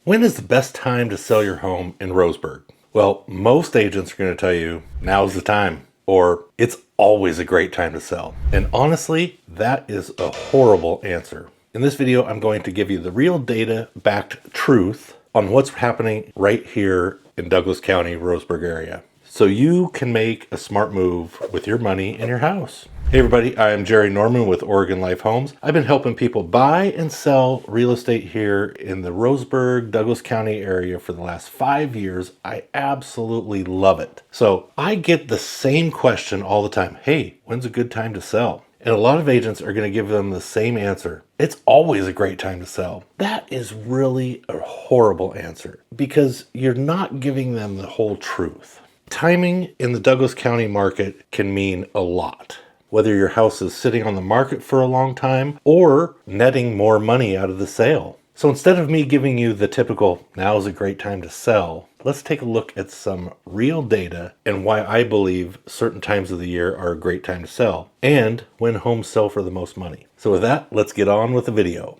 When is the best time to sell your home in Roseburg? Well, most agents are going to tell you now's the time, or it's always a great time to sell. And honestly, that is a horrible answer. In this video, I'm going to give you the real data-backed truth on what's happening right here in Douglas County, Roseburg area, so you can make a smart move with your money and your house. Hey everybody, I'm Jerry Norman with Oregon Life Homes. I've been helping people buy and sell real estate here in the Roseburg, Douglas County area for the last 5 years. I absolutely love it. So I get the same question all the time. Hey, when's a good time to sell? And a lot of agents are going to give them the same answer. It's always a great time to sell. That is really a horrible answer because you're not giving them the whole truth. Timing in the Douglas County market can mean a lot. Whether your house is sitting on the market for a long time or netting more money out of the sale. So instead of me giving you the typical, now is a great time to sell, let's take a look at some real data and why I believe certain times of the year are a great time to sell and when homes sell for the most money. So with that, let's get on with the video.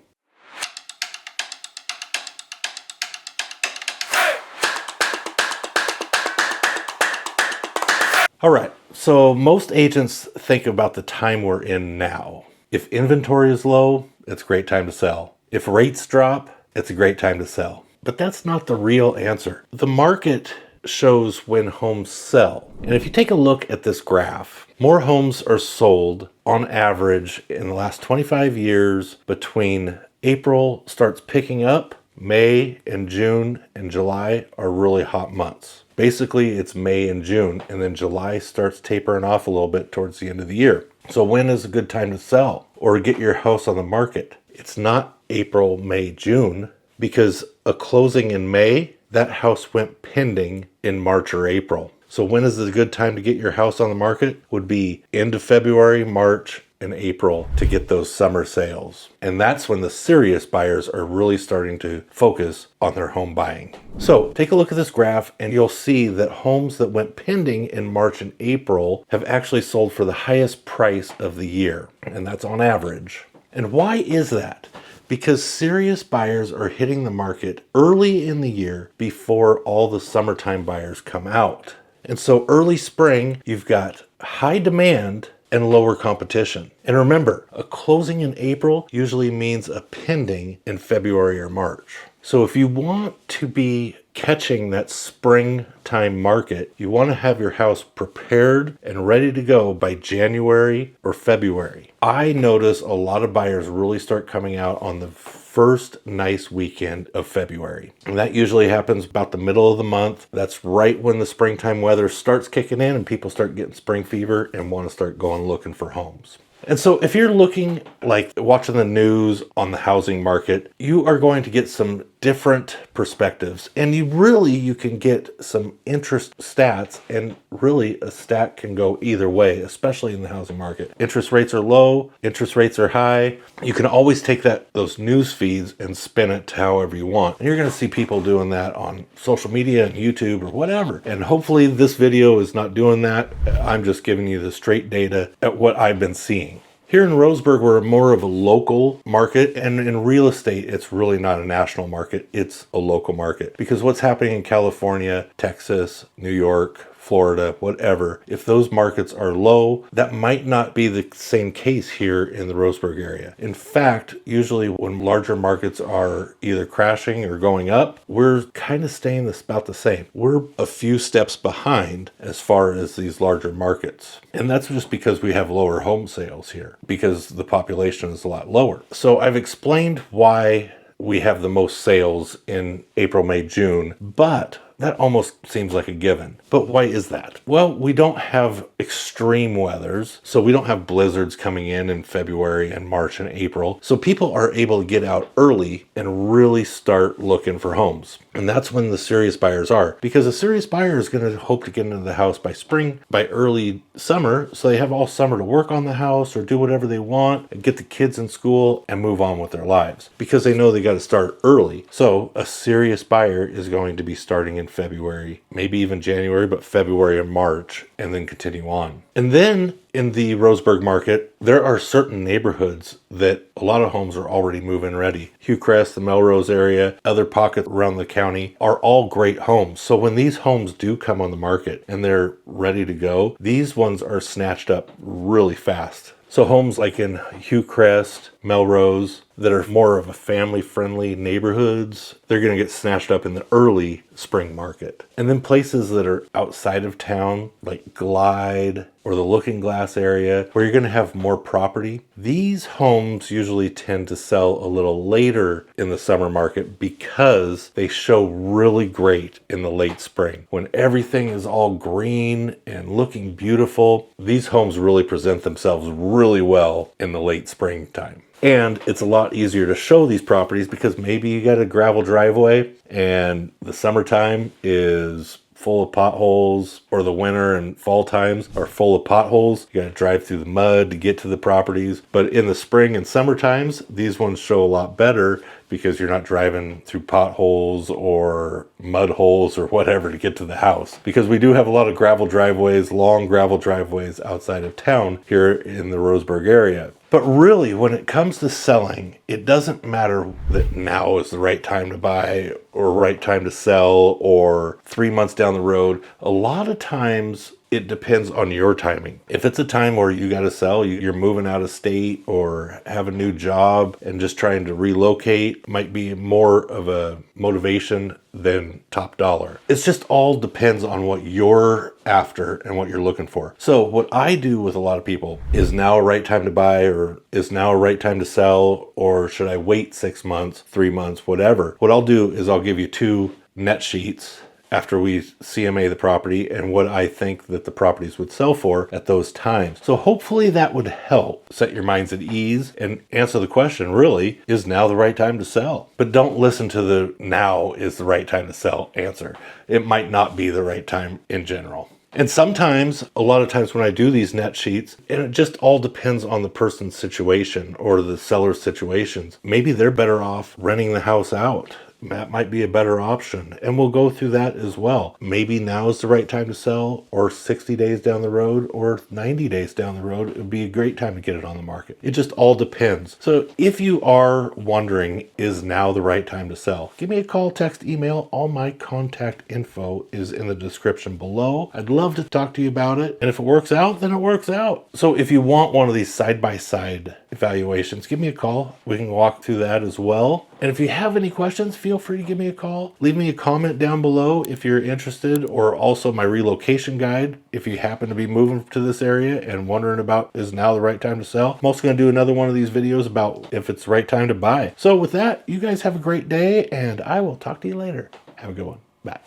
All right, so most agents think about the time we're in now. If inventory is low, it's a great time to sell. If rates drop, it's a great time to sell. But that's not the real answer. The market shows when homes sell. And if you take a look at this graph, more homes are sold on average in the last 25 years between April starts picking up, May and June and July are really hot months. Basically, it's May and June, and then July starts tapering off a little bit towards the end of the year. So when is a good time to sell or get your house on the market? It's not April, May, June, because a closing in May, that house went pending in March or April. So when is a good time to get your house on the market? Would be end of February, March, and April to get those summer sales. And that's when the serious buyers are really starting to focus on their home buying. So take a look at this graph and you'll see that homes that went pending in March and April have actually sold for the highest price of the year. And that's on average. And why is that? Because serious buyers are hitting the market early in the year before all the summertime buyers come out. And so early spring, you've got high demand and lower competition. And remember, a closing in April usually means a pending in February or March. So if you want to be catching that springtime market, you want to have your house prepared and ready to go by January or February. I notice a lot of buyers really start coming out on the first nice weekend of February. And that usually happens about the middle of the month. That's right when the springtime weather starts kicking in and people start getting spring fever and want to start going looking for homes. And so if you're looking, like watching the news on the housing market, you are going to get some different perspectives. And you can get some interest stats, and really a stat can go either way, especially in the housing market. Interest rates are low, interest rates are high. You can always take those news feeds and spin it to however you want. And you're going to see people doing that on social media and YouTube or whatever. And hopefully this video is not doing that. I'm just giving you the straight data at what I've been seeing. Here in Roseburg, we're more of a local market, and in real estate, it's really not a national market, it's a local market. Because what's happening in California, Texas, New York, Florida, whatever, if those markets are low, that might not be the same case here in the Roseburg area. In fact, usually when larger markets are either crashing or going up, we're kind of staying about the same. We're a few steps behind as far as these larger markets. And that's just because we have lower home sales here, because the population is a lot lower. So I've explained why we have the most sales in April, May, June, but that almost seems like a given. But why is that? Well, we don't have extreme weathers, so we don't have blizzards coming in February and March and April. So people are able to get out early and really start looking for homes. And that's when the serious buyers are, because a serious buyer is going to hope to get into the house by spring, by early summer, so they have all summer to work on the house or do whatever they want and get the kids in school and move on with their lives, because they know they got to start early. So a serious buyer is going to be starting in in February, maybe even January, but February and March, and then continue on. And then in the Roseburg market, there are certain neighborhoods that a lot of homes are already move-in ready. Hucrest, the Melrose area, other pockets around the county are all great homes. So when these homes do come on the market and they're ready to go, these ones are snatched up really fast. So homes like in Hucrest, Melrose, that are more of a family-friendly neighborhoods, they're going to get snatched up in the early spring market. And then places that are outside of town, like Glide or the Looking Glass area, where you're going to have more property, these homes usually tend to sell a little later in the summer market because they show really great in the late spring. When everything is all green and looking beautiful, these homes really present themselves really well in the late springtime. And it's a lot easier to show these properties because maybe you got a gravel driveway and the summertime is full of potholes, or the winter and fall times are full of potholes. You got to drive through the mud to get to the properties. But in the spring and summer times, these ones show a lot better because you're not driving through potholes or mud holes or whatever to get to the house. Because we do have a lot of gravel driveways, long gravel driveways outside of town here in the Roseburg area. But really, when it comes to selling, it doesn't matter that now is the right time to buy or right time to sell or 3 months down the road. A lot of times it depends on your timing. If it's a time where you got to sell, you're moving out of state or have a new job and just trying to relocate, might be more of a motivation than top dollar. It's just all depends on what you're after and what you're looking for. So what I do with a lot of people is now a right time to buy, or is now a right time to sell, or should I wait 6 months, 3 months, whatever. What I'll do is I'll give you 2 net sheets after we CMA the property and what I think that the properties would sell for at those times. So hopefully that would help set your minds at ease and answer the question, really, is now the right time to sell? But don't listen to the now is the right time to sell answer. It might not be the right time in general. And sometimes, a lot of times when I do these net sheets, and it just all depends on the person's situation or the seller's situations. Maybe they're better off renting the house out. That might be a better option. And we'll go through that as well. Maybe now is the right time to sell, or 60 days down the road, or 90 days down the road. It would be a great time to get it on the market. It just all depends. So if you are wondering, is now the right time to sell? Give me a call, text, email. All my contact info is in the description below. I'd love to talk to you about it. And if it works out, then it works out. So if you want one of these side-by-side evaluations, give me a call. We can walk through that as well. And if you have any questions, feel free to give me a call. Leave me a comment down below if you're interested, or also my relocation guide if you happen to be moving to this area and wondering about is now the right time to sell. I'm also going to do another one of these videos about if it's the right time to buy. So with that, you guys have a great day, and I will talk to you later. Have a good one. Bye.